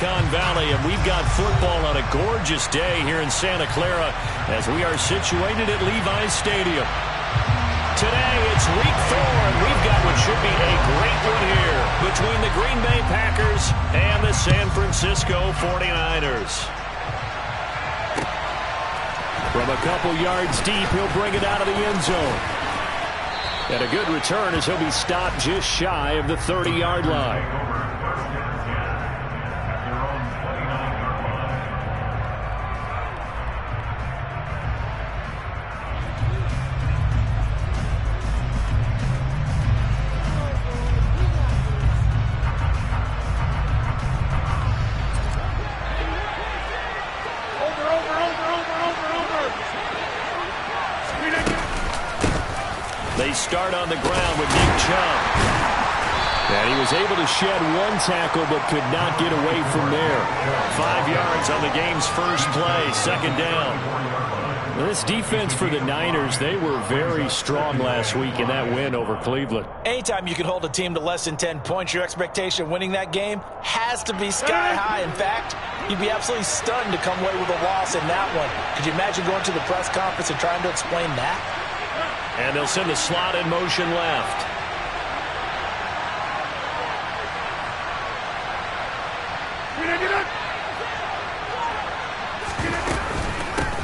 Silicon Valley, and we've got football on a gorgeous day here in Santa Clara as we are situated at Levi's Stadium. Today, it's week 4, and we've got what should be a great one here between the Green Bay Packers and the San Francisco 49ers. From a couple yards deep, he'll bring it out of the end zone. And a good return as he'll be stopped just shy of the 30-yard line. They start on the ground with Nick Chubb. And he was able to shed one tackle but could not get away from there. 5 yards on the game's first play, second down. Well, this defense for the Niners, they were very strong last week in that win over Cleveland. Anytime you can hold a team to less than 10 points, your expectation of winning that game has to be sky high. In fact, you'd be absolutely stunned to come away with a loss in that one. Could you imagine going to the press conference and trying to explain that? And they'll send the slot in motion left.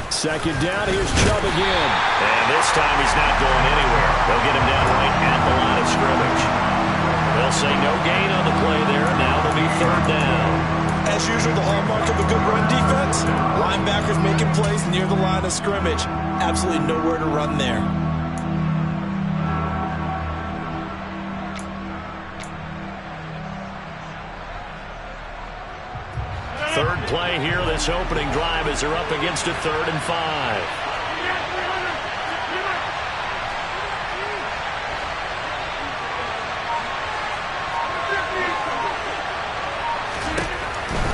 Second down, here's Chubb again. And this time he's not going anywhere. They'll get him down right at the line of scrimmage. They'll say no gain on the play there. Now it'll be third down. As usual, the hallmark of a good run defense, linebackers making plays near the line of scrimmage. Absolutely nowhere to run there. Third play here, this opening drive as they're up against a 3rd and 5.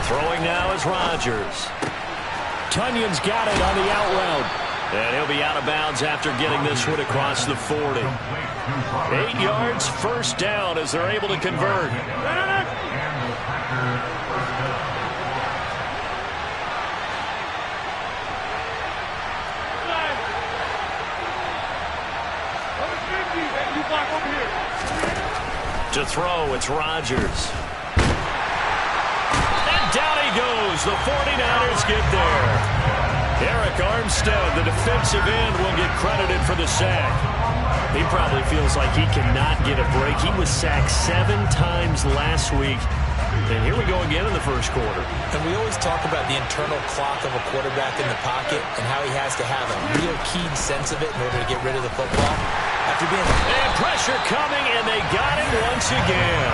Throwing now is Rodgers. Tunyon's got it on the out route. And he'll be out of bounds after getting this one across the 40. 8 yards, first down as they're able to convert. To throw, it's Rodgers. And down he goes. The 49ers get there. Eric Armstead, the defensive end, will get credited for the sack. He probably feels like he cannot get a break. He was sacked 7 times last week. And here we go again in the first quarter. And we always talk about the internal clock of a quarterback in the pocket and how he has to have a real keen sense of it in order to get rid of the football. After being... And pressure coming, and they got him once again.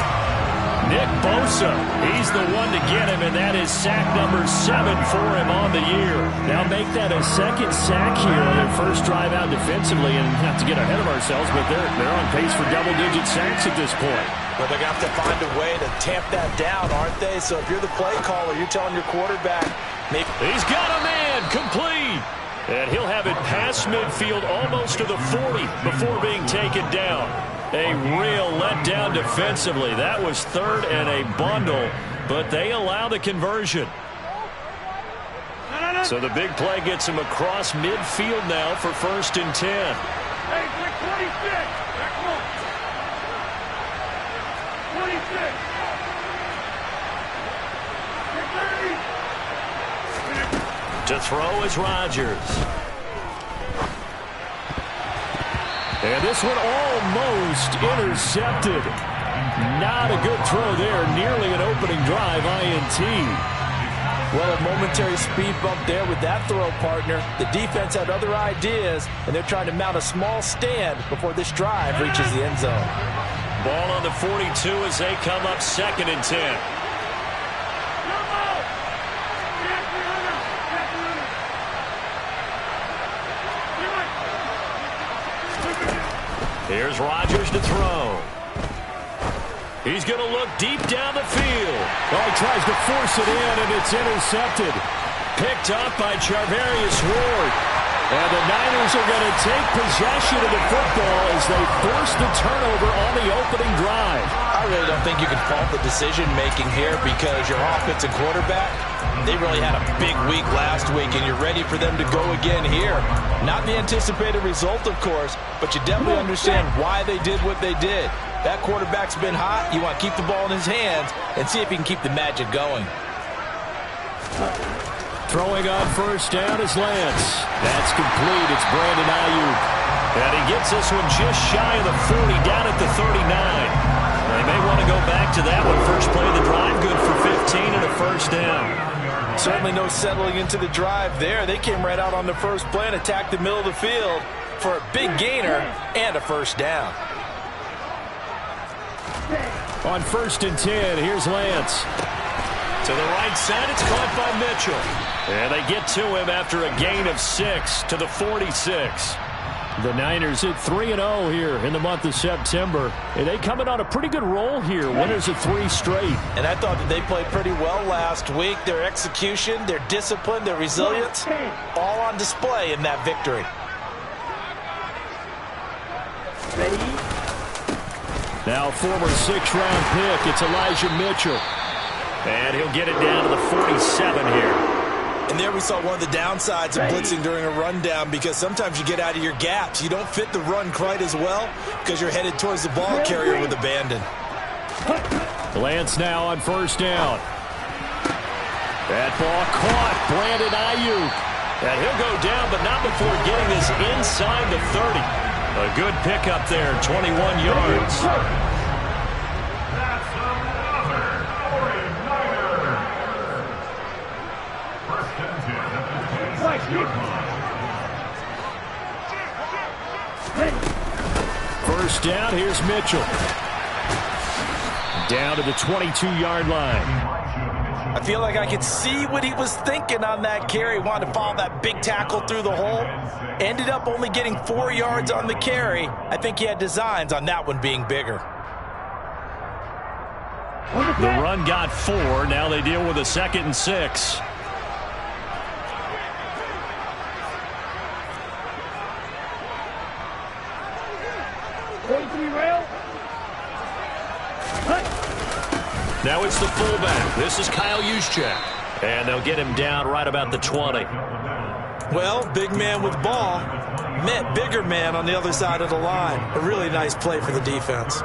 Nick Bosa, he's the one to get him, and that is sack number 7 for him on the year. Now make that a second sack here on their first drive out defensively, and not to get ahead of ourselves, but they're on pace for double-digit sacks at this point. Well, they're going to have to find a way to tamp that down, aren't they? So if you're the play caller, you're telling your quarterback, maybe... He's got a man, complete. And he'll have it past midfield almost to the 40 before being taken down. A real letdown defensively. That was 3rd and a bundle, but they allow the conversion. So the big play gets him across midfield now for 1st and 10. Hey, 26. Come on. 26. To throw is Rodgers. And this one almost intercepted. Not a good throw there. Nearly an opening drive INT. Well, a momentary speed bump there with that throw, partner. The defense had other ideas, and they're trying to mount a small stand before this drive reaches the end zone. Ball on the 42 as they come up 2nd and 10. Here's Rodgers to throw. He's going to look deep down the field. Oh, he tries to force it in, and it's intercepted. Picked up by Charvarius Ward. And the Niners are going to take possession of the football as they force the turnover on the opening drive. I really don't think you can fault the decision-making here because your offensive quarterback, they really had a big week last week, and you're ready for them to go again here. Not the anticipated result, of course, but you definitely understand why they did what they did. That quarterback's been hot. You want to keep the ball in his hands and see if he can keep the magic going. Throwing on first down is Lance. That's complete. It's Brandon Ayuk. And he gets this one just shy of the 40, down at the 39. They may want to go back to that one. First play of the drive, good for 15 and a first down. Certainly no settling into the drive there. They came right out on the first play and attacked the middle of the field for a big gainer and a first down. On first and 10, here's Lance. To the right side, it's caught by Mitchell. And they get to him after a gain of 6 to the 46. The Niners at 3-0 here in the month of September. And they coming on a pretty good roll here. Winners of 3 straight. And I thought that they played pretty well last week. Their execution, their discipline, their resilience, all on display in that victory. Now former 6th-round pick, it's Elijah Mitchell. And he'll get it down to the 47 here. And there we saw one of the downsides of blitzing during a rundown, because sometimes you get out of your gaps. You don't fit the run quite as well because you're headed towards the ball carrier with abandon. Lance now on first down. That ball caught. Brandon Ayuk. And he'll go down, but not before getting this inside the 30. A good pickup there, 21 yards. First down, here's Mitchell. Down to the 22-yard line. I feel like I could see what he was thinking on that carry. Wanted to follow that big tackle through the hole. Ended up only getting 4 yards on the carry. I think he had designs on that one being bigger. The run got 4. Now they deal with a 2nd and 6. Now it's the fullback. This is Kyle Juszczyk. And they'll get him down right about the 20. Well, big man with ball met bigger man on the other side of the line. A really nice play for the defense.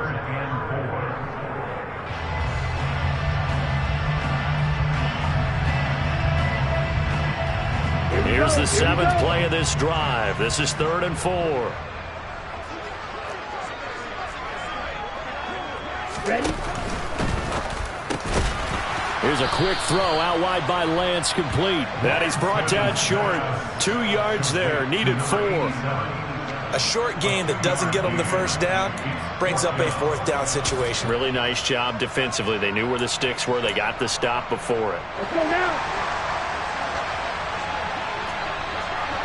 Here's the 7th play of this drive. This is 3rd and 4. Ready? Here's a quick throw out wide by Lance, complete. That he's brought down short. 2 yards there, needed 4. A short gain that doesn't get them the first down brings up a 4th down situation. Really nice job defensively. They knew where the sticks were. They got the stop before it. Let's go now.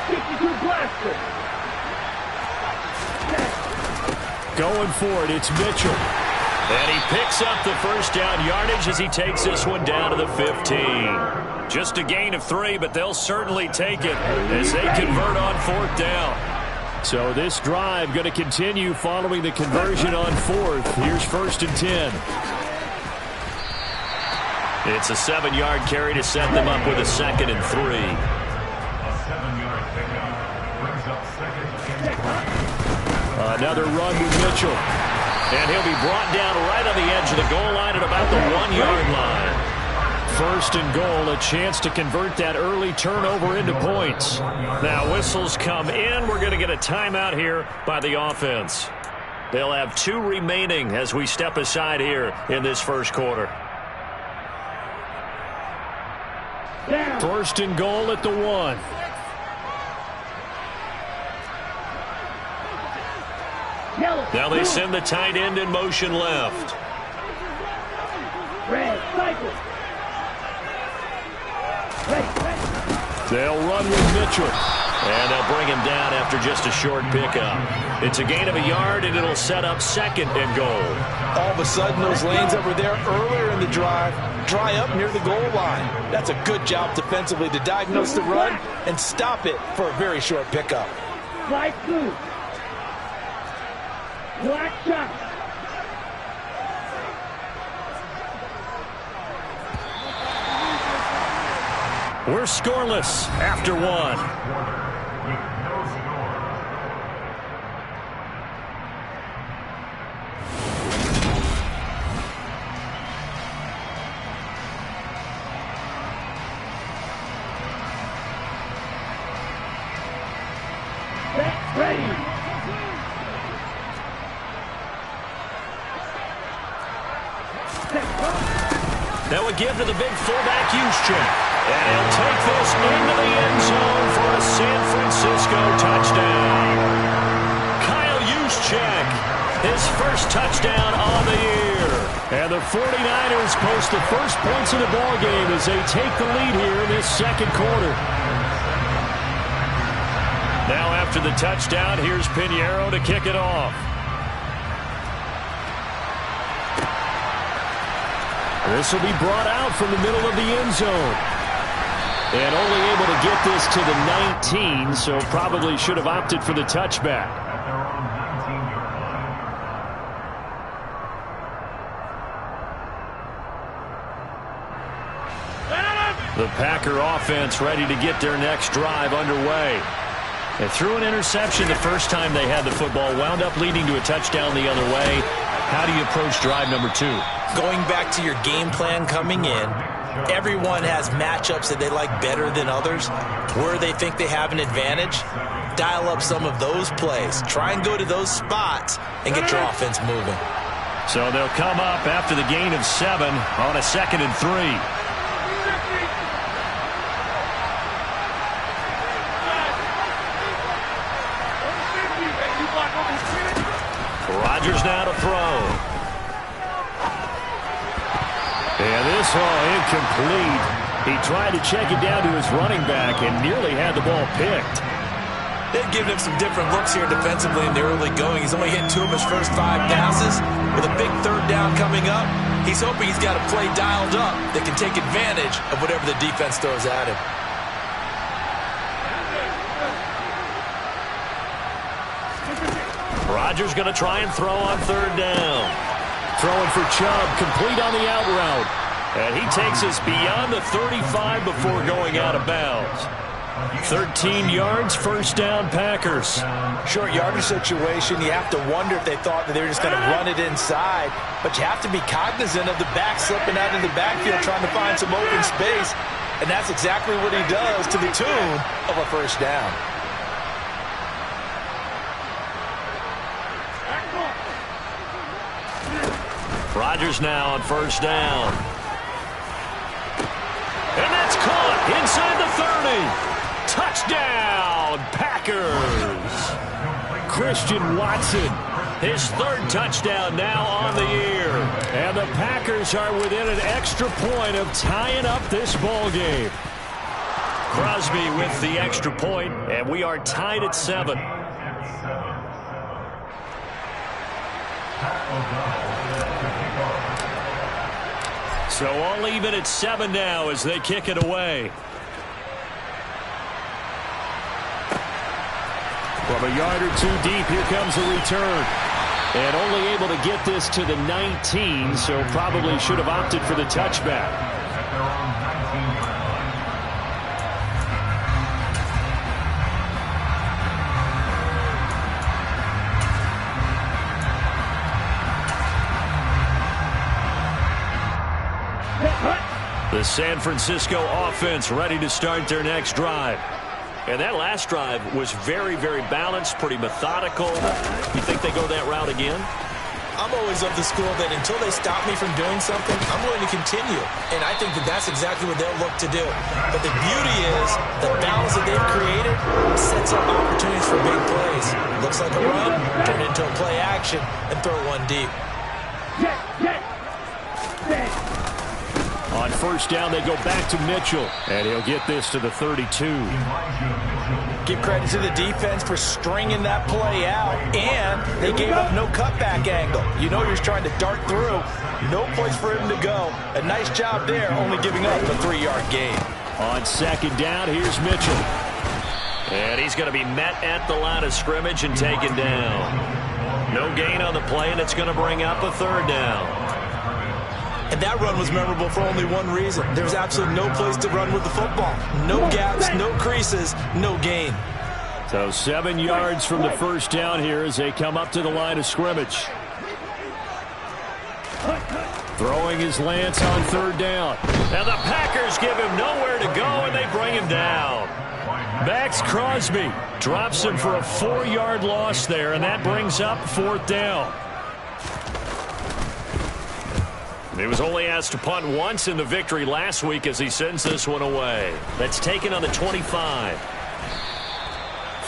52 blaster. Going for it, it's Mitchell. And he picks up the first down yardage as he takes this one down to the 15. Just a gain of 3, but they'll certainly take it as they convert on 4th down. So this drive going to continue following the conversion on 4th. Here's 1st and 10. It's a 7-yard carry to set them up with a 2nd and 3. Another run with Mitchell. And he'll be brought down right on the edge of the goal line at about the 1-yard line. 1st and goal, a chance to convert that early turnover into points. Now whistles come in. We're going to get a timeout here by the offense. They'll have 2 remaining as we step aside here in this first quarter. 1st and goal at the 1. Now they send the tight end in motion left. They'll run with Mitchell. And they'll bring him down after just a short pickup. It's a gain of a yard, and it'll set up 2nd and goal. All of a sudden, those lanes that were there earlier in the drive dry up near the goal line. That's a good job defensively to diagnose the run and stop it for a very short pickup. Slide through. Black shot. We're scoreless after one. Ready. That would give to the big fullback Juszczyk. And he'll take this into the end zone for a San Francisco touchdown. Kyle Juszczyk, his first touchdown on the year. And the 49ers post the first points of the ballgame as they take the lead here in this second quarter. Now after the touchdown, here's Pinheiro to kick it off. This will be brought out from the middle of the end zone. And only able to get this to the 19, so probably should have opted for the touchback. The Packer offense ready to get their next drive underway. They threw an interception the first time they had the football, wound up leading to a touchdown the other way. How do you approach drive number 2? Going back to your game plan coming in, everyone has matchups that they like better than others. Where they think they have an advantage, dial up some of those plays. Try and go to those spots and get your offense moving. So they'll come up after the gain of 7 on a 2nd and 3. Rodgers now to throw. And this incomplete. He tried to check it down to his running back and nearly had the ball picked. They've given him some different looks here defensively in the early going. He's only hit 2 of his first 5 passes. With a big 3rd down coming up, he's hoping he's got a play dialed up that can take advantage of whatever the defense throws at him. Rodgers going to try and throw on 3rd down. Throwing for Chubb, complete on the out route. And he takes us beyond the 35 before going out of bounds. 13 yards, 1st down, Packers. Short yardage situation, you have to wonder if they thought that they were just going to run it inside. But you have to be cognizant of the back slipping out in the backfield trying to find some open space. And that's exactly what he does to the tune of a 1st down. Rodgers now on 1st down. And that's caught inside the 30. Touchdown, Packers. Christian Watson, his 3rd touchdown now on the year. And the Packers are within an extra point of tying up this ball game. Crosby with the extra point, and we are tied at 7. So all even at 7 now as they kick it away. From a yard or 2 deep, here comes a return. And only able to get this to the 19, so probably should have opted for the touchback. The San Francisco offense ready to start their next drive. And that last drive was very, very balanced, pretty methodical. You think they go that route again? I'm always of the school that until they stop me from doing something, I'm going to continue. And I think that that's exactly what they'll look to do. But the beauty is the balance that they've created sets up opportunities for big plays. Looks like a run, turn into a play action, and throw one deep. On 1st down, they go back to Mitchell. And he'll get this to the 32. Give credit to the defense for stringing that play out. And they gave up no cutback angle. You know you're trying to dart through. No place for him to go. A nice job there, only giving up a 3-yard gain. On 2nd down, here's Mitchell. And he's going to be met at the line of scrimmage and taken down. No gain on the play, and it's going to bring up a 3rd down. And that run was memorable for only one reason. There's absolutely no place to run with the football. No gaps, no creases, no gain. So 7 yards from the first down here as they come up to the line of scrimmage. Throwing his Lance on third down. And the Packers give him nowhere to go, and they bring him down. Max Crosby drops him for a 4-yard loss there, and that brings up fourth down. He was only asked to punt once in the victory last week as he sends this one away. That's taken on the 25.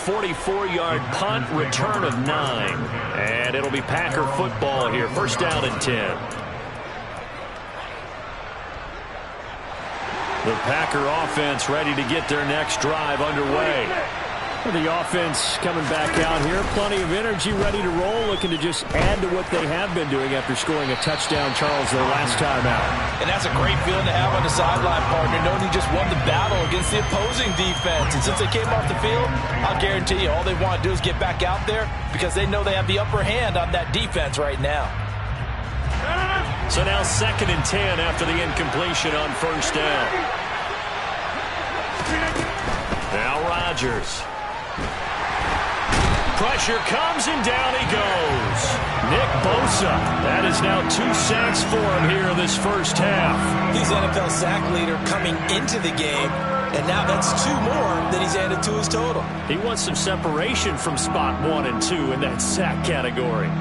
44-yard punt, return of 9. And it'll be Packer football here. First down and 10. The Packer offense ready to get their next drive underway. The offense coming back out here. Plenty of energy, ready to roll, looking to just add to what they have been doing after scoring a touchdown, Charles, their last time out. And that's a great feeling to have on the sideline, partner, knowing you just won the battle against the opposing defense. And since they came off the field, I'll guarantee you all they want to do is get back out there because they know they have the upper hand on that defense right now. So now 2nd and 10 after the incompletion on first down. Now Rodgers. Pressure comes and down he goes. Nick Bosa. That is now 2 sacks for him here in this first half. He's NFL sack leader coming into the game, and now that's 2 more that he's added to his total. He wants some separation from spot 1 and 2 in that sack category.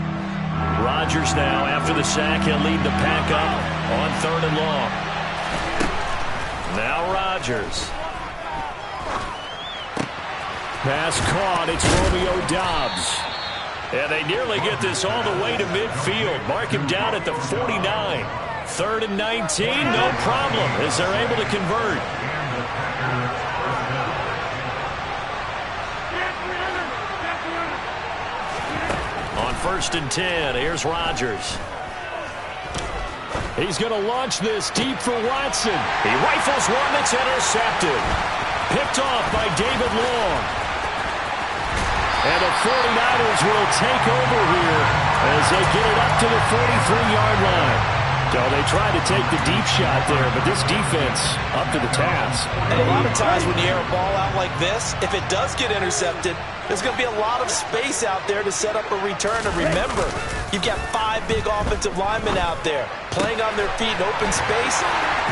Rodgers now, after the sack, he'll lead the pack up on 3rd and long. Now Rodgers. Pass caught. It's Romeo Doubs. And they nearly get this all the way to midfield. Mark him down at the 49. 3rd and 19, no problem, as they're able to convert. On 1st and 10, here's Rodgers. He's going to launch this deep for Watson. He rifles one that's intercepted. Picked off by David Long. And the 49ers will take over here as they get it up to the 43-yard line. So they tried to take the deep shot there, but this defense up to the task. And a lot of times when you air a ball out like this, if it does get intercepted, there's going to be a lot of space out there to set up a return. And remember, you've got 5 big offensive linemen out there playing on their feet in open space.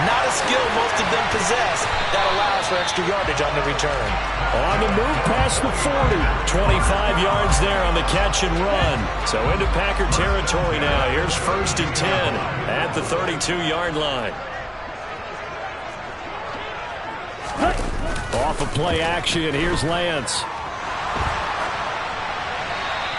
Not a skill most of them possess that allows for extra yardage on the return. On the move past the 40. 25 yards there on the catch and run. So into Packer territory now. Here's 1st and 10 at the 32-yard line. Off of play action, here's Lance.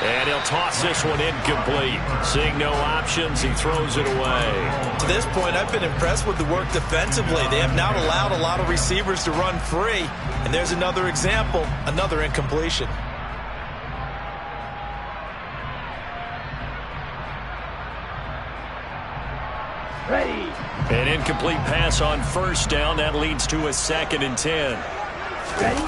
And he'll toss this one incomplete. Seeing no options, he throws it away. To this point, I've been impressed with the work defensively. They have not allowed a lot of receivers to run free. And there's another example, another incompletion. Ready. An incomplete pass on first down. That leads to a 2nd and 10. Ready.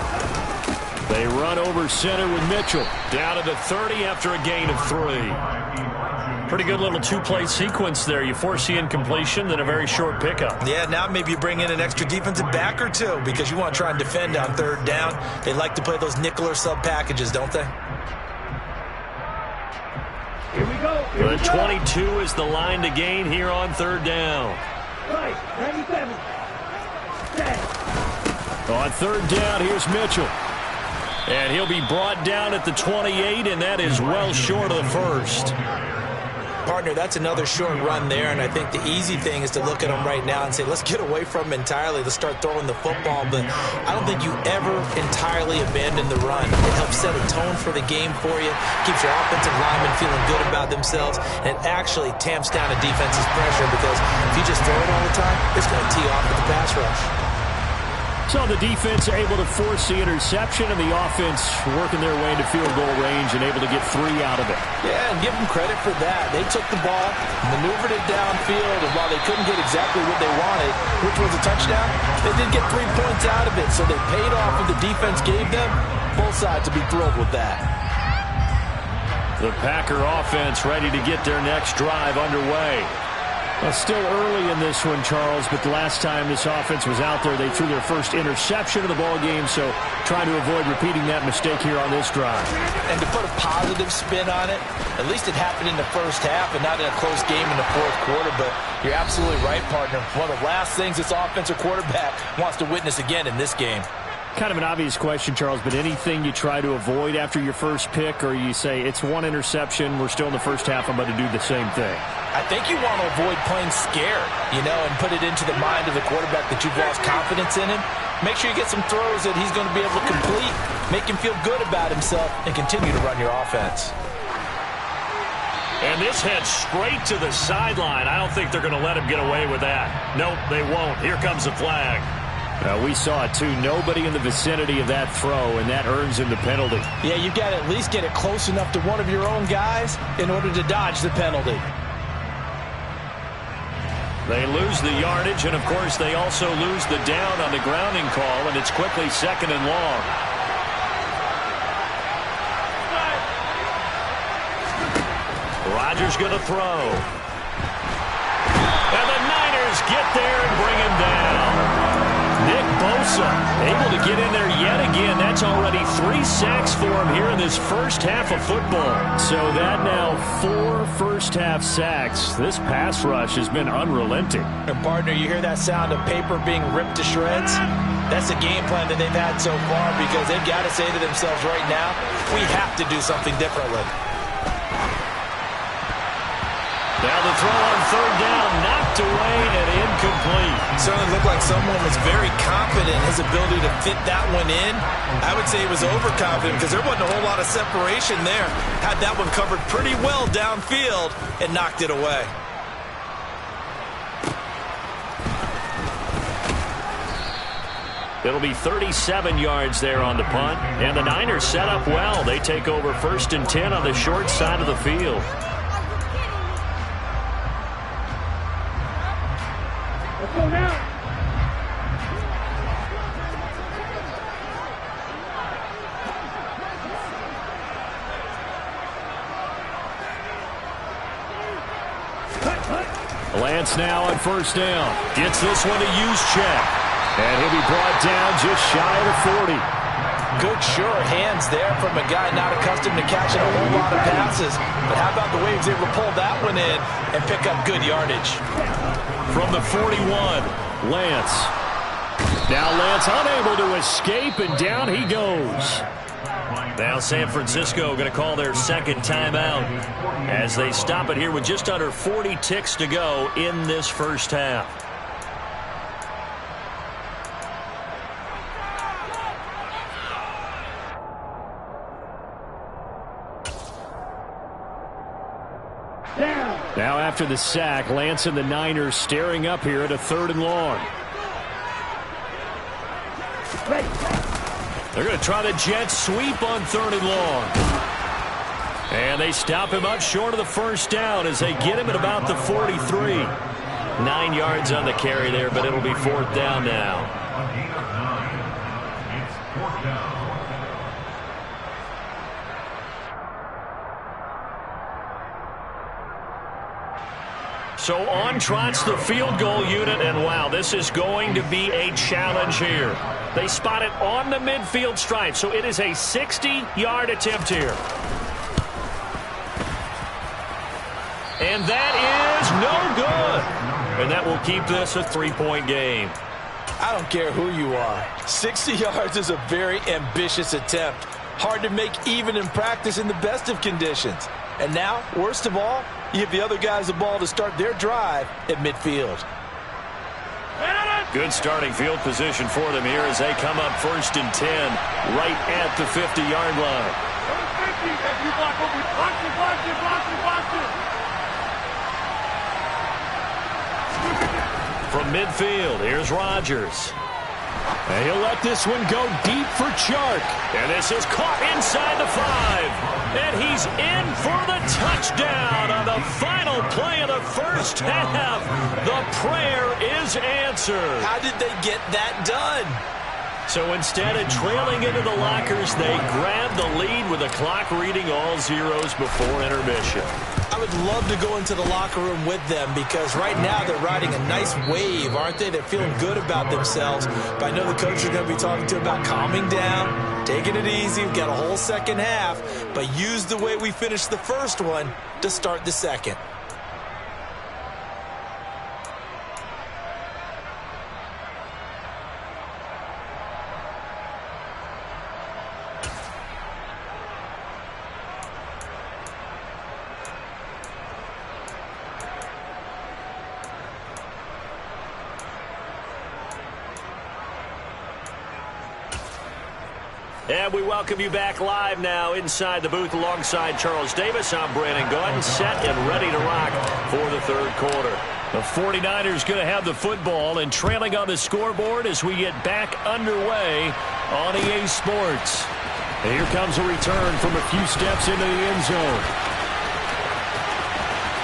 They run over center with Mitchell. Down to the 30 after a gain of 3. Pretty good little 2-play sequence there. You force the incompletion, then a very short pickup. Yeah, now maybe you bring in an extra defensive back or 2 because you want to try and defend on 3rd down. They like to play those nickel or sub packages, don't they? Here we go. The 22 is the line to gain here on 3rd down. Right. 97. Set. On 3rd down, here's Mitchell. And he'll be brought down at the 28, and that is well short of the first. Partner, that's another short run there, and I think the easy thing is to look at him right now and say, let's get away from him entirely. Let's start throwing the football, but I don't think you ever entirely abandon the run. It helps set a tone for the game for you, keeps your offensive linemen feeling good about themselves, and it actually tamps down a defense's pressure because if you just throw it all the time, it's going to tee off with the pass rush. So the defense able to force the interception, and the offense working their way into field goal range and able to get 3 out of it. Yeah, and give them credit for that. They took the ball, maneuvered it downfield, and while they couldn't get exactly what they wanted, which was a touchdown, they did get 3 points out of it, so they paid off what the defense gave them. Both sides to be thrilled with that. The Packer offense ready to get their next drive underway. Well, still early in this one, Charles, but the last time this offense was out there, they threw their first interception of the ball game, so trying to avoid repeating that mistake here on this drive. And to put a positive spin on it, at least it happened in the first half and not in a close game in the fourth quarter, but you're absolutely right, partner. One of the last things this offensive quarterback wants to witness again in this game. Kind of an obvious question, Charles, but anything you try to avoid after your first pick, or you say it's one interception, we're still in the first half, I'm going to do the same thing? I think you want to avoid playing scared, and put it into the mind of the quarterback that you've lost confidence in him. Make sure you get some throws that he's going to be able to complete, make him feel good about himself, and continue to run your offense. And this heads straight to the sideline. I don't think they're going to let him get away with that. Nope, they won't. Here comes the flag. We saw it, too. Nobody in the vicinity of that throw, and that earns him the penalty. Yeah, you've got to at least get it close enough to one of your own guys in order to dodge the penalty. They lose the yardage, and, of course, they also lose the down on the grounding call, and it's quickly 2nd and long. Rodgers going to throw. And the Niners get there and bring him down. Nick Bosa able to get in there yet again. That's already 3 sacks for him here in this first half of football. So that now 4 first-half sacks. This pass rush has been unrelenting. And, partner, you hear that sound of paper being ripped to shreds? That's the game plan that they've had so far because they've got to say to themselves right now, we have to do something differently. Now the throw on 3rd down, knocked away and incomplete. Certainly looked like someone was very confident in his ability to fit that one in. I would say he was overconfident because there wasn't a whole lot of separation there. Had that one covered pretty well downfield and knocked it away. It'll be 37 yards there on the punt. And the Niners set up well. They take over 1st and 10 on the short side of the field. Let's go now. Lance now on 1st down. Gets this one to Juszczyk. And he'll be brought down just shy of the 40. Good, sure hands there from a guy not accustomed to catching a whole lot of passes. But how about the way he was able to pull that one in and pick up good yardage? From the 41, Lance. Now Lance unable to escape, and down he goes. Now San Francisco going to call their 2nd timeout as they stop it here with just under 40 ticks to go in this first half. Now after the sack, Lance and the Niners staring up here at a 3rd and long. They're going to try the jet sweep on 3rd and long. And they stop him up short of the 1st down as they get him at about the 43. 9 yards on the carry there, but it'll be 4th down now. So on trots the field goal unit, and wow, this is going to be a challenge here. They spot it on the midfield stripe, so it is a 60-yard attempt here. And that is no good. And that will keep this a 3-point game. I don't care who you are. 60 yards is a very ambitious attempt. Hard to make even in practice in the best of conditions. And now, worst of all, you give the other guys the ball to start their drive at midfield. Good starting field position for them here as they come up 1st and 10 right at the 50-yard line. From midfield, here's Rodgers. And he'll let this one go deep for Chark. And this is caught inside the 5. And he's in for the touchdown on the final play of the first half. The prayer is answered. How did they get that done? So instead of trailing into the lockers, they grab the lead with the clock reading all zeros before intermission. I would love to go into the locker room with them because right now they're riding a nice wave, aren't they? They're feeling good about themselves. But I know the coach is going to be talking to them about calming down, taking it easy. We've got a whole second half, but use the way we finished the first one to start the second. And we welcome you back live now inside the booth alongside Charles Davis. I'm Brandon Gaudin, set and ready to rock for the third quarter. The 49ers going to have the football and trailing on the scoreboard as we get back underway on EA Sports. And here comes a return from a few steps into the end zone.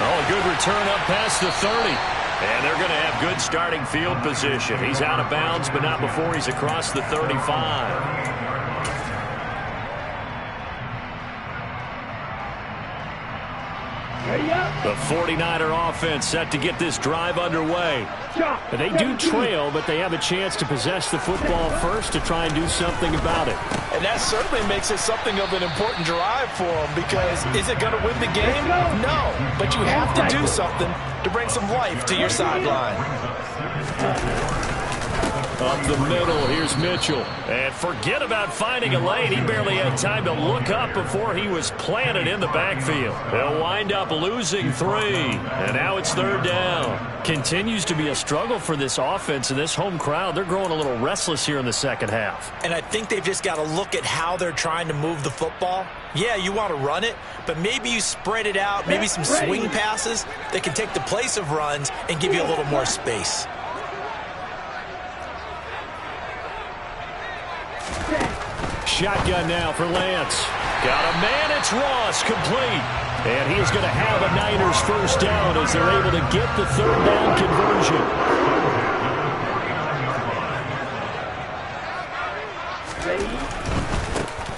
Oh, a good return up past the 30. And they're going to have good starting field position. He's out of bounds, but not before he's across the 35. The 49er offense set to get this drive underway. They do trail, but they have a chance to possess the football first to try and do something about it. And that certainly makes it something of an important drive for them because is it going to win the game? No, but you have to do something to bring some life to your sideline. Up the middle, here's Mitchell. And forget about finding a lane. He barely had time to look up before he was planted in the backfield. They'll wind up losing 3. And now it's third down. Continues to be a struggle for this offense and this home crowd. They're growing a little restless here in the second half. And I think they've just got to look at how they're trying to move the football. Yeah, you want to run it, but maybe you spread it out, maybe some swing passes that can take the place of runs and give you a little more space. Shotgun now for Lance. Got a man, it's Ross, complete. And he is going to have a Niners first down as they're able to get the third down conversion.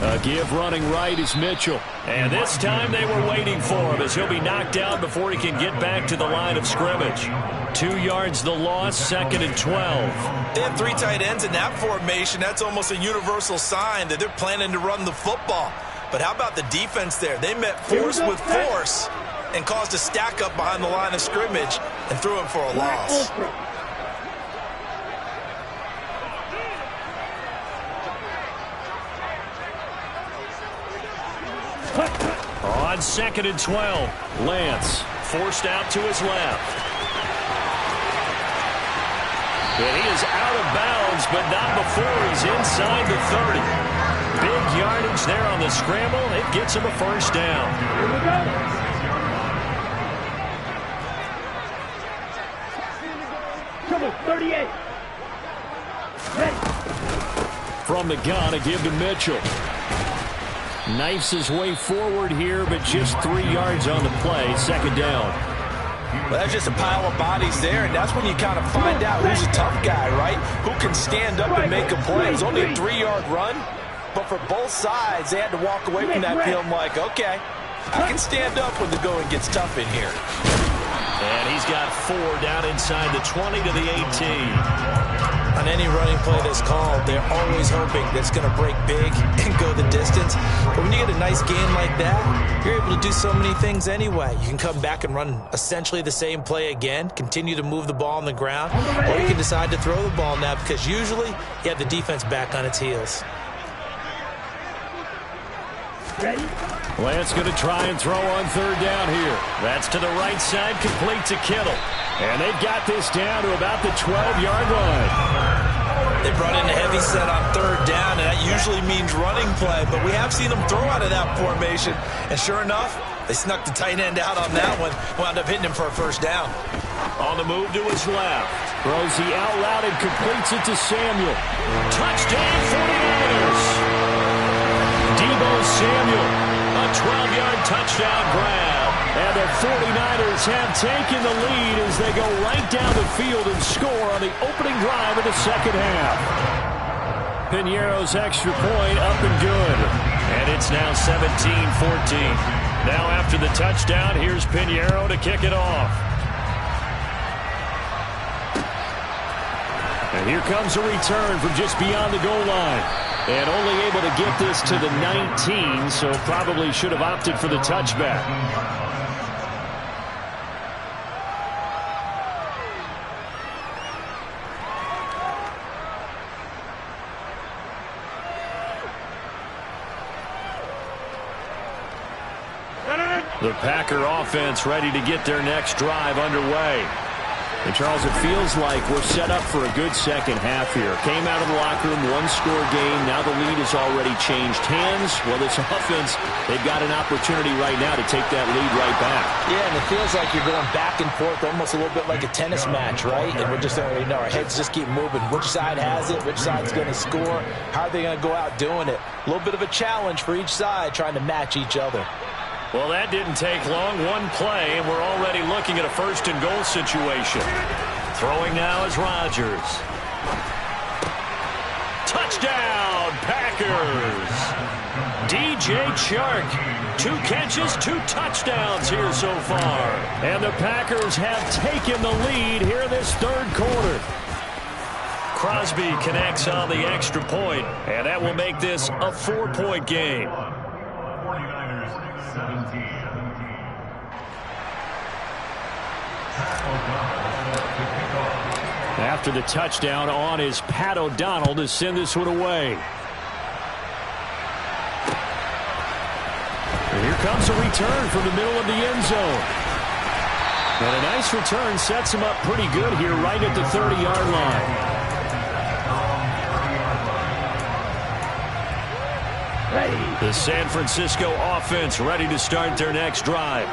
A give running right is Mitchell. And this time they were waiting for him as he'll be knocked down before he can get back to the line of scrimmage. 2 yards the loss, 2nd and 12. They have 3 tight ends in that formation. That's almost a universal sign that they're planning to run the football. But how about the defense there? They met force with force and caused a stack up behind the line of scrimmage and threw him for a loss. On 2nd and 12, Lance forced out to his left. And he is out of bounds, but not before he's inside the 30. Big yardage there on the scramble. It gets him a first down. Here we go. Come on, 38. Ready. From the gun, a give to Mitchell. Knifes his way forward here, but just 3 yards on the play. 2nd down. Well, that's just a pile of bodies there, and that's when you kind of find out who's a tough guy, right? Who can stand up and make a play. It was only a 3-yard run, but for both sides, they had to walk away from that feeling like, okay, I can stand up when the going gets tough in here. And he's got 4 down inside the 20 to the 18. On any running play that's called, they're always hoping that's going to break big and go the distance. But when you get a nice gain like that, you're able to do so many things anyway. You can come back and run essentially the same play again, continue to move the ball on the ground, or you can decide to throw the ball now because usually you have the defense back on its heels. Ready? Lance going to try and throw on 3rd down here. That's to the right side, complete to Kittle. And they've got this down to about the 12-yard line. They brought in a heavy set on 3rd down, and that usually means running play. But we have seen them throw out of that formation. And sure enough, they snuck the tight end out on that one. Wound up hitting him for a first down. On the move to his left. Throws the out route and completes it to Samuel. Touchdown 49ers. Deebo Samuel. A 12-yard touchdown grab. And the 49ers have taken the lead as they go right down the field and score on the opening drive of the second half. Piñeiro's extra point up and good. And it's now 17-14. Now after the touchdown, here's Pinheiro to kick it off. And here comes a return from just beyond the goal line. And only able to get this to the 19, so probably should have opted for the touchback. The Packer offense ready to get their next drive underway. And, Charles, it feels like we're set up for a good second half here. Came out of the locker room, one-score game. Now the lead has already changed hands. Well, this offense, they've got an opportunity right now to take that lead right back. Yeah, and it feels like you're going back and forth, almost a little bit like a tennis match, right? And we're just, our heads just keep moving. Which side has it? Which side's going to score? How are they going to go out doing it? A little bit of a challenge for each side, trying to match each other. Well, that didn't take long. One play, and we're already looking at a first-and-goal situation. Throwing now is Rodgers. Touchdown, Packers! DJ Chark. 2 catches, 2 touchdowns here so far. And the Packers have taken the lead here in this third quarter. Crosby connects on the extra point, and that will make this a 4-point game. After the touchdown, on is Pat O'Donnell to send this one away. And here comes a return from the middle of the end zone. And a nice return sets him up pretty good here right at the 30-yard line. The San Francisco offense ready to start their next drive.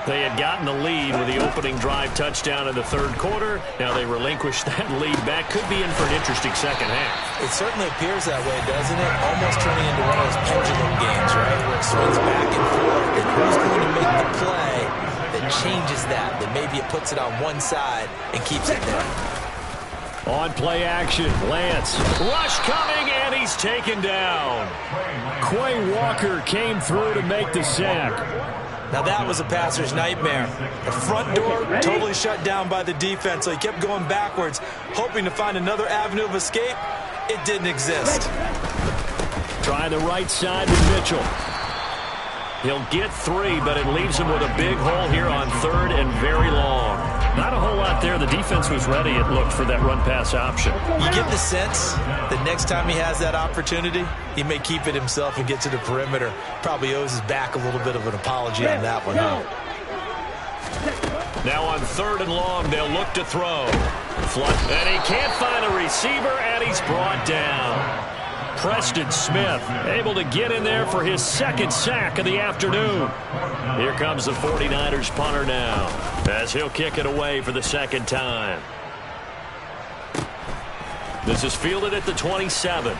They had gotten the lead with the opening drive touchdown in the third quarter. Now they relinquish that lead back. Could be in for an interesting second half. It certainly appears that way, doesn't it? Almost turning into one of those pendulum games, right? Where it swings back and forth. And who's going to make the play that changes that? That maybe it puts it on one side and keeps it there. On play action, Lance. Rush coming, and he's taken down. Quay Walker came through to make the sack. Now that was a passer's nightmare. The front door totally shut down by the defense, so he kept going backwards, hoping to find another avenue of escape. It didn't exist. Try the right side with Mitchell. He'll get 3, but it leaves him with a big hole here on third and very long. Not a whole lot there. The defense was ready, it looked, for that run-pass option. You get the sense that next time he has that opportunity, he may keep it himself and get to the perimeter. Probably owes his back a little bit of an apology on that one, huh? Now on third and long, they'll look to throw. And he can't find a receiver, and he's brought down. Preston Smith able to get in there for his second sack of the afternoon. Here comes the 49ers punter now, as he'll kick it away for the second time. This is fielded at the 27.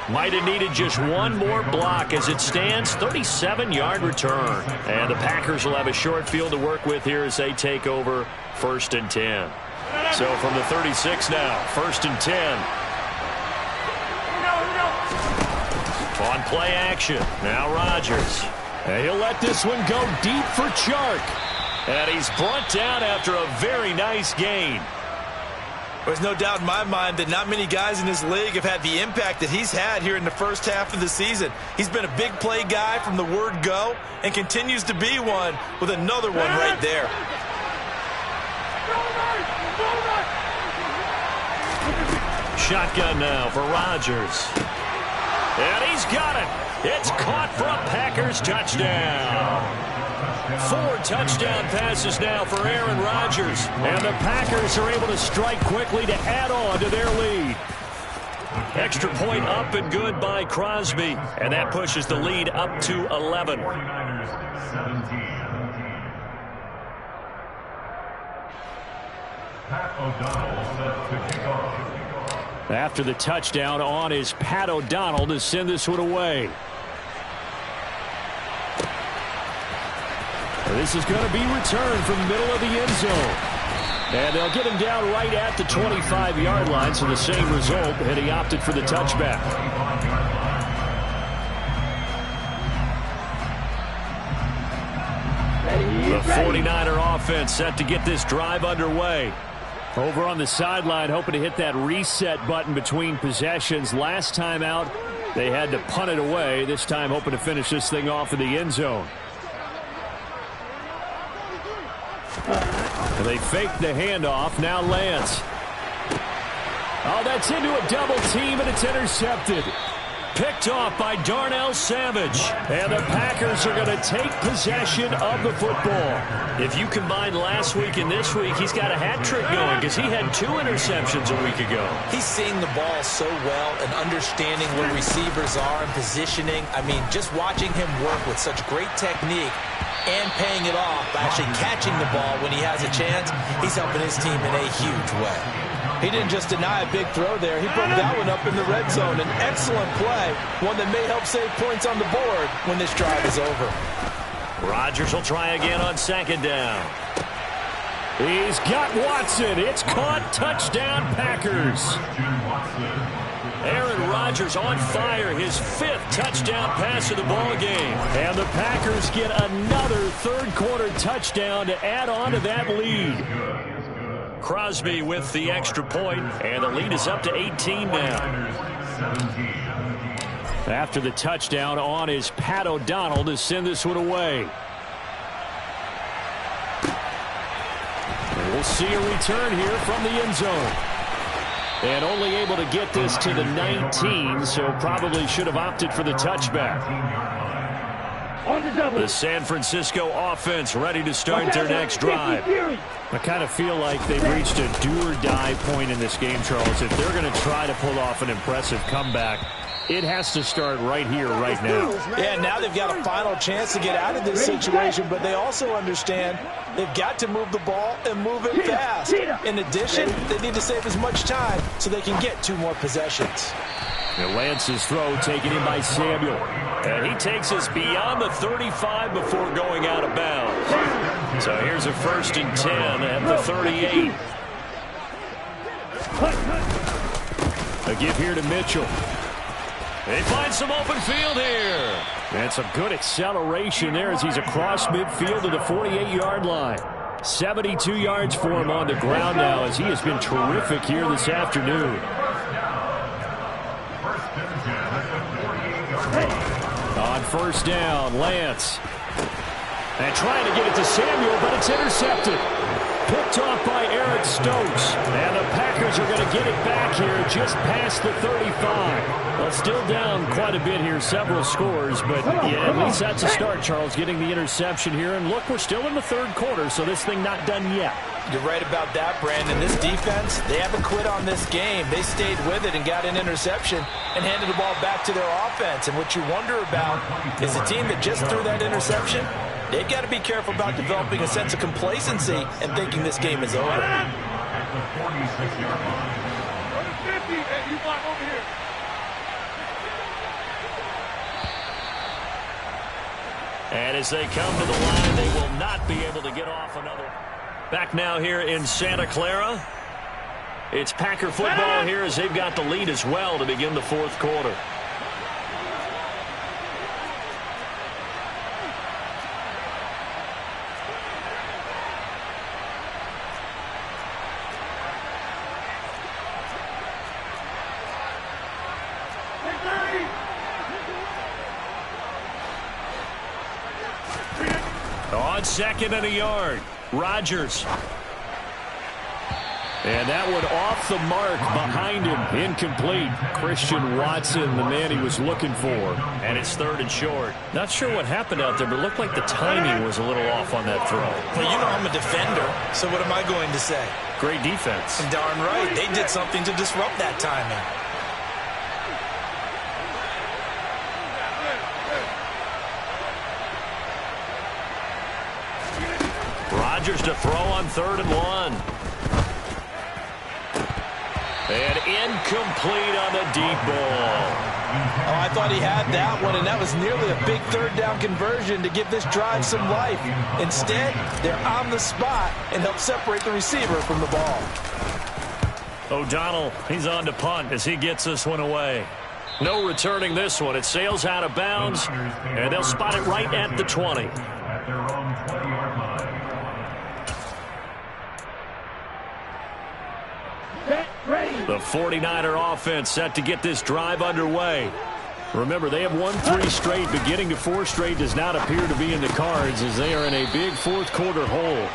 Might have needed just one more block. As it stands, 37-yard return. And the Packers will have a short field to work with here as they take over 1st and 10. So from the 36 now, 1st and 10. On play action, now Rodgers. And he'll let this one go deep for Chark. And he's brought down after a very nice gain. There's no doubt in my mind that not many guys in this league have had the impact that he's had here in the first half of the season. He's been a big play guy from the word go and continues to be one with another one right there. Shotgun now for Rodgers. And he's got it. It's caught for a Packers touchdown. 4 touchdown passes now for Aaron Rodgers. And the Packers are able to strike quickly to add on to their lead. Extra point up and good by Crosby. And that pushes the lead up to 11. After the touchdown, on is Pat O'Donnell to send this one away. This is going to be returned from the middle of the end zone. And they'll get him down right at the 25-yard line, so the same result, and he opted for the touchback. The 49er offense set to get this drive underway. Over on the sideline, hoping to hit that reset button between possessions. Last time out, they had to punt it away. This time, hoping to finish this thing off in the end zone. They fake the handoff. Now Lance. Oh, that's into a double team, and it's intercepted. Picked off by Darnell Savage. And the Packers are going to take possession of the football. If you combine last week and this week, he's got a hat trick going because he had 2 interceptions a week ago. He's seeing the ball so well and understanding where receivers are and positioning. I mean, just watching him work with such great technique and paying it off by actually catching the ball when he has a chance, he's helping his team in a huge way. He didn't just deny a big throw there. He broke that one up in the red zone. An excellent play, one that may help save points on the board when this drive is over. Rodgers will try again on second down. He's got Watson. It's caught. Touchdown, Packers. Aaron Rodgers on fire. His 5th touchdown pass of the ball game. And the Packers get another third-quarter touchdown to add on to that lead. Crosby with the extra point, and the lead is up to 18 now. After the touchdown, on is Pat O'Donnell to send this one away. And we'll see a return here from the end zone. And only able to get this to the 19, so probably should have opted for the touchback. The San Francisco offense ready to start their next drive. I kind of feel like they've reached a do-or-die point in this game, Charles. If they're going to try to pull off an impressive comeback, it has to start right here, right now. Yeah, now they've got a final chance to get out of this situation, but they also understand they've got to move the ball and move it fast. In addition, they need to save as much time so they can get 2 more possessions. And Lance's throw taken in by Samuel. And he takes us beyond the 35 before going out of bounds. So here's a 1st and 10 at the 38. A give here to Mitchell. They find some open field here. And some good acceleration there as he's across midfield to the 48-yard line. 72 yards for him on the ground now as he has been terrific here this afternoon. On 1st down, Lance. And trying to get it to Samuel, but it's intercepted. Picked off by Eric Stokes. And the Packers are going to get it back here just past the 35. Well, still down quite a bit here, several scores, but yeah, at least that's a start, Charles, getting the interception here. And look, we're still in the 3rd quarter, so this thing not done yet. You're right about that, Brandon. This defense, they haven't quit on this game. They stayed with it and got an interception and handed the ball back to their offense. And what you wonder about is a team that just threw that interception, they've got to be careful about developing a sense of complacency and thinking this game is over. And as they come to the line, they will not be able to get off another. Back now here in Santa Clara. It's Packer football here as they've got the lead as well to begin the 4th quarter. On 2nd and a yard, Rodgers. And that one off the mark behind him, incomplete. Christian Watson, the man he was looking for. And it's 3rd and short. Not sure what happened out there, but it looked like the timing was a little off on that throw. Well, you know I'm a defender, so what am I going to say? Great defense. And darn right, they did something to disrupt that timing. Rodgers to throw on 3rd and 1. And incomplete on the deep ball. Oh, I thought he had that one, and that was nearly a big third down conversion to give this drive some life. Instead, they're on the spot and help separate the receiver from the ball. O'Donnell, he's on to punt as he gets this one away. No returning this one. It sails out of bounds, and they'll spot it right at the 20. At their own 20-yard line. The 49er offense set to get this drive underway. Remember, they have won 3 straight, but getting to 4 straight does not appear to be in the cards as they are in a big fourth-quarter hole.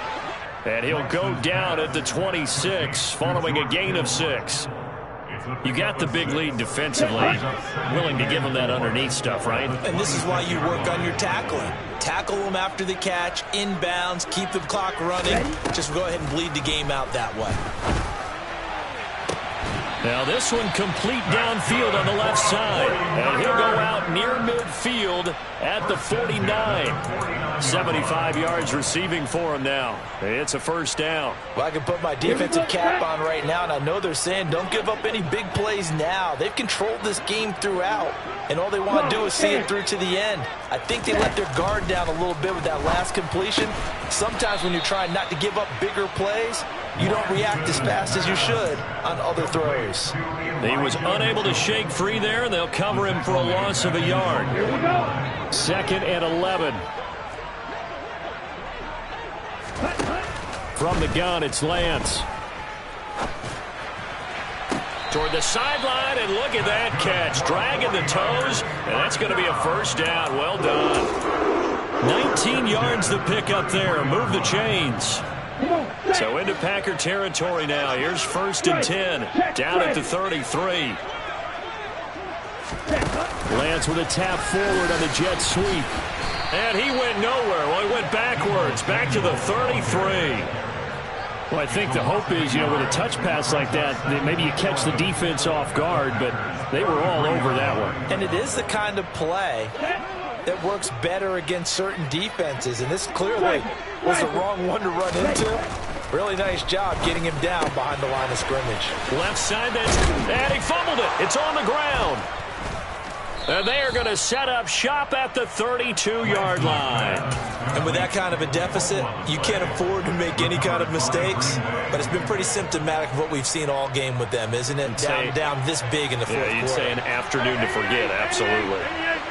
And he'll go down at the 26 following a gain of 6. You got the big lead defensively. Willing to give them that underneath stuff, right? And this is why you work on your tackling. Tackle them after the catch, inbounds, keep the clock running. Just go ahead and bleed the game out that way. Now this one complete downfield on the left side. And he'll go out near midfield at the 49. 75 yards receiving for him now. It's a first down. Well, I can put my defensive cap on right now, and I know they're saying don't give up any big plays now. They've controlled this game throughout, and all they want to do is see it through to the end. I think they let their guard down a little bit with that last completion. Sometimes when you're trying not to give up bigger plays, you don't react as fast as you should on other throws. He was unable to shake free there, and they'll cover him for a loss of a yard. Here we go. 2nd and 11. From the gun, it's Lance. Toward the sideline, and look at that catch. Dragging the toes, and that's going to be a first down. Well done. 19 yards to pick up there. Move the chains. So into Packer territory now. Here's 1st and 10. Down at the 33. Lance with a tap forward on the jet sweep. And he went nowhere. Well, he went backwards. Back to the 33. Well, I think the hope is, with a touch pass like that, that maybe you catch the defense off guard, but they were all over that one. And it is the kind of play that works better against certain defenses, and this clearly was the wrong one to run into. Really nice job getting him down behind the line of scrimmage. Left side, and he fumbled it. It's on the ground. And they are going to set up shop at the 32-yard line. And with that kind of a deficit, you can't afford to make any kind of mistakes. But it's been pretty symptomatic of what we've seen all game with them, isn't it? Down this big in the fourth quarter. You'd say an afternoon to forget, absolutely.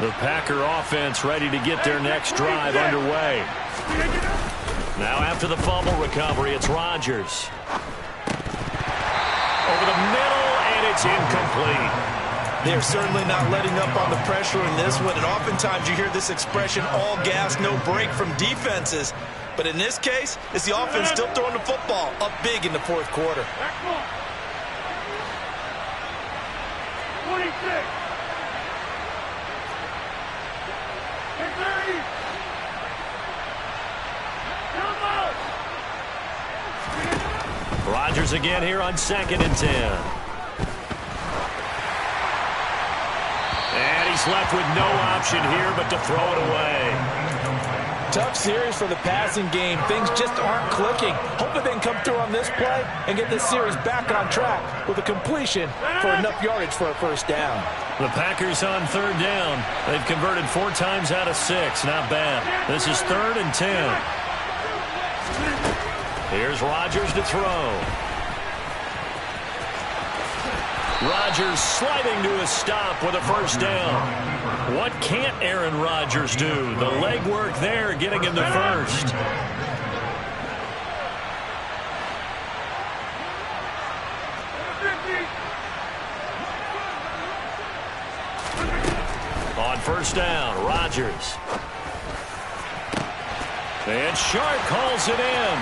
The Packer offense ready to get their next drive underway. Now after the fumble recovery, it's Rodgers. Over the middle, and it's incomplete. They're certainly not letting up on the pressure in this one, and oftentimes you hear this expression, all gas, no break from defenses. But in this case, it's the offense still throwing the football up big in the fourth quarter. 26. Rodgers again here on 2nd and 10. And he's left with no option here but to throw it away. Tough series for the passing game. Things just aren't clicking. Hoping they can come through on this play and get this series back on track with a completion for enough yardage for a first down. The Packers on 3rd down. They've converted 4 times out of 6. Not bad. This is 3rd and 10. Here's Rodgers to throw. Rodgers sliding to a stop with a first down. What can't Aaron Rodgers do? The legwork there getting him the first. On 1st down, Rodgers. And Sharp calls it in.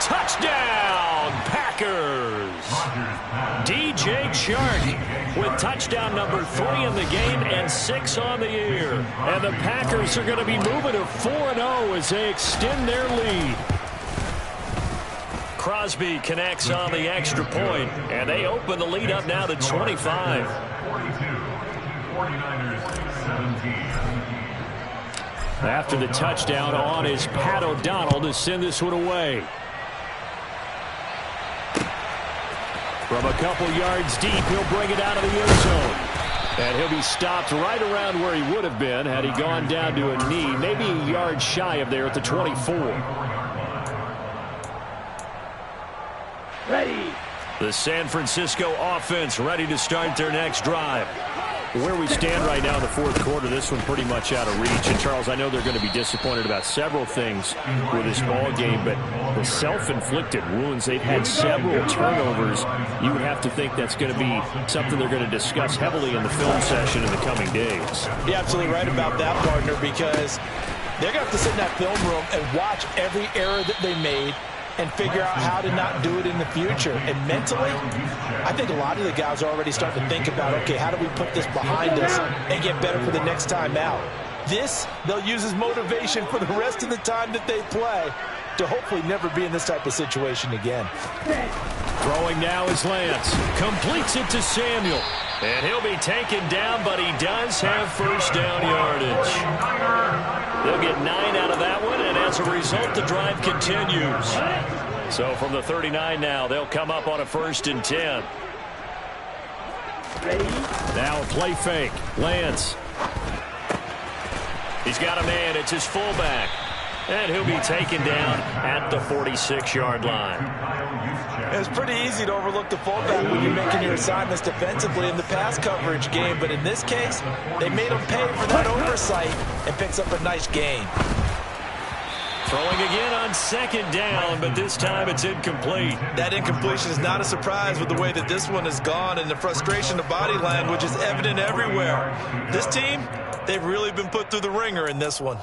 Touchdown, Packers. DJ Chark with touchdown number 3 in the game and 6 on the year. And the Packers are going to be moving to 4-0 as they extend their lead. Crosby connects on the extra point, and they open the lead up now to 25. 49ers 17. After the touchdown on is Pat O'Donnell to send this one away. From a couple yards deep, he'll bring it out of the end zone. And he'll be stopped right around where he would have been had he gone down to a knee, maybe a yard shy of there at the 24. Ready. The San Francisco offense ready to start their next drive. Where we stand right now in the fourth quarter, this one pretty much out of reach. And, Charles, I know they're going to be disappointed about several things with this ball game, but the self-inflicted wounds, they've had several turnovers. You would have to think that's going to be something they're going to discuss heavily in the film session in the coming days. You're absolutely right about that, partner, because they're going to have to sit in that film room and watch every error that they made and figure out how to not do it in the future. And mentally, I think a lot of the guys are already starting to think about, okay, how do we put this behind us and get better for the next time out? This, they'll use as motivation for the rest of the time that they play to hopefully never be in this type of situation again. Throwing now is Lance. Completes it to Samuel. And he'll be taken down, but he does have first down yardage. They'll get 9 out of that one, and as a result, the drive continues. So from the 39 now, they'll come up on a 1st and 10. Ready. Now a play fake. Lance. He's got a man. It's his fullback. And he'll be taken down at the 46-yard line. It's pretty easy to overlook the fullback when you're making your assignments defensively in the pass coverage game. But in this case, they made him pay for that oversight and picks up a nice gain. Throwing again on 2nd down, but this time it's incomplete. That incompletion is not a surprise with the way that this one has gone, and the frustration of body language is evident everywhere. This team, they've really been put through the ringer in this one.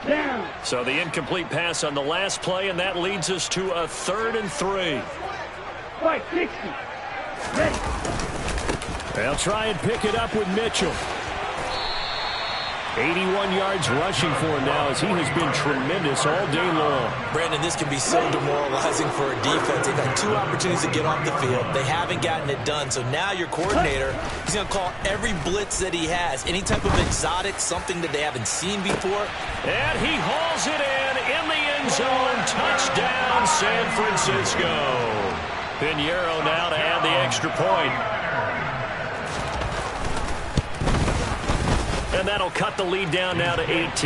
Down. So the incomplete pass on the last play, and that leads us to a 3rd and 3. Fight 60. Ready. They'll try and pick it up with Mitchell. 81 yards rushing for him now as he has been tremendous all day long. Brandon, this can be so demoralizing for a defense. They've had 2 opportunities to get off the field. They haven't gotten it done. So now your coordinator, he's going to call every blitz that he has, any type of exotic, something that they haven't seen before. And he hauls it in the end zone. Touchdown, San Francisco. Pinheiro now to add the extra point. And that'll cut the lead down now to 18. Makes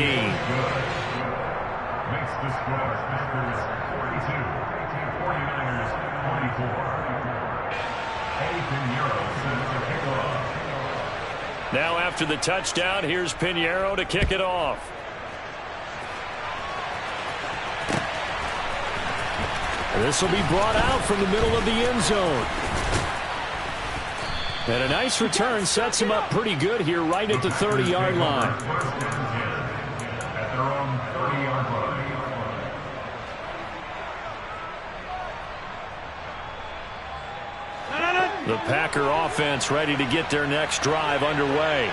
the score Packers 42, 49ers 44. Eddie Pinheiro sends the kickoff. Now after the touchdown, here's Pinheiro to kick it off. This will be brought out from the middle of the end zone. And a nice return sets him up pretty good here right at the 30-yard line. At their own 30-yard line. The Packer offense ready to get their next drive underway.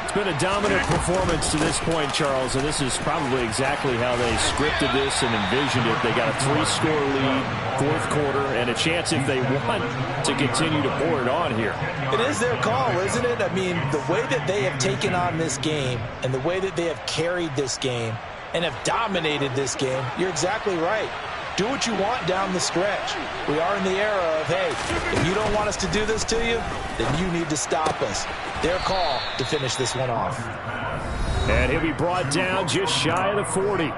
It's been a dominant performance to this point, Charles, and this is probably exactly how they scripted this and envisioned it. They got a 3-score lead, 4th quarter, and a chance if they want to continue to pour it on here. It is their call, isn't it? I mean, the way that they have taken on this game and the way that they have carried this game and have dominated this game, you're exactly right. Do what you want down the stretch. We are in the era of, hey, if you don't want us to do this to you, then you need to stop us. Their call to finish this one off. And he'll be brought down just shy of the 40.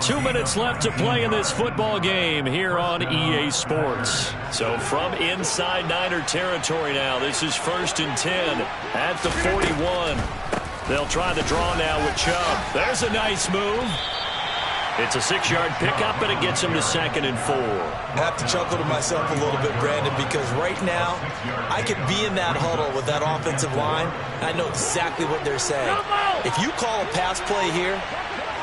2 minutes left to play in this football game here on EA Sports. So from inside Niner territory now, this is 1st and 10 at the 41. They'll try the draw now with Chubb. There's a nice move. It's a 6-yard pickup, and it gets him to 2nd and 4. I have to chuckle to myself a little bit, Brandon, because right now I could be in that huddle with that offensive line, and I know exactly what they're saying. If you call a pass play here,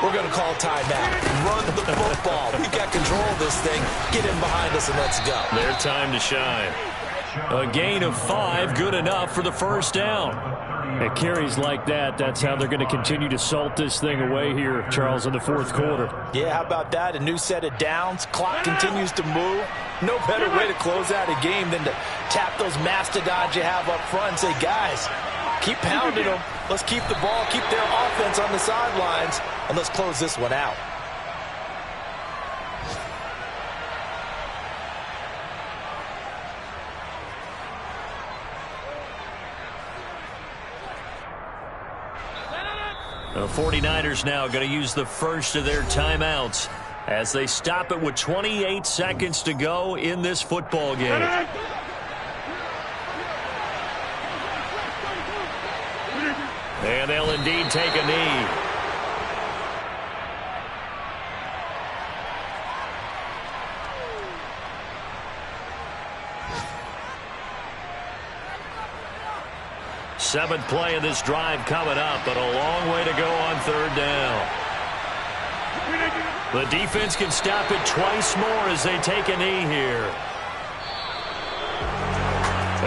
we're going to call timeout. Run the football. We got control of this thing. Get in behind us and let's go. Their time to shine. A gain of 5, good enough for the 1st down. At carries like that, that's how they're going to continue to salt this thing away here, Charles, in the 4th quarter. Yeah, how about that? A new set of downs. Clock continues to move. No better way to close out a game than to tap those mastodons you have up front and say, guys, keep pounding them. Let's keep the ball, keep their offense on the sidelines, and let's close this one out. The 49ers now going to use the first of their timeouts as they stop it with 28 seconds to go in this football game. And they'll indeed take a knee. Seventh play of this drive coming up, but a long way to go on third down. The defense can stop it twice more as they take a knee here.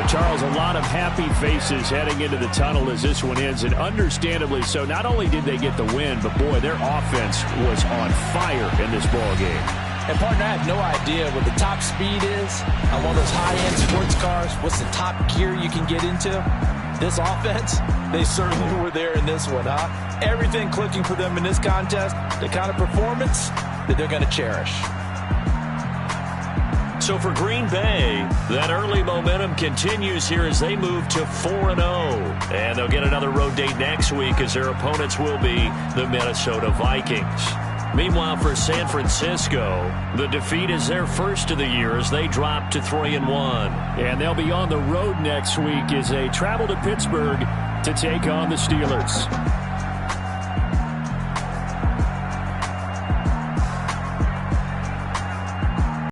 Charles, a lot of happy faces heading into the tunnel as this one ends, and understandably so. Not only did they get the win, but boy, their offense was on fire in this ball game. And partner, I have no idea what the top speed is on one of those high-end sports cars. What's the top gear you can get into? This offense, they certainly were there in this one, huh? Everything clicking for them in this contest, the kind of performance that they're going to cherish. So for Green Bay, that early momentum continues here as they move to 4-0. And they'll get another road date next week as their opponents will be the Minnesota Vikings. Meanwhile, for San Francisco, the defeat is their first of the year as they drop to 3-1. And they'll be on the road next week as they travel to Pittsburgh to take on the Steelers.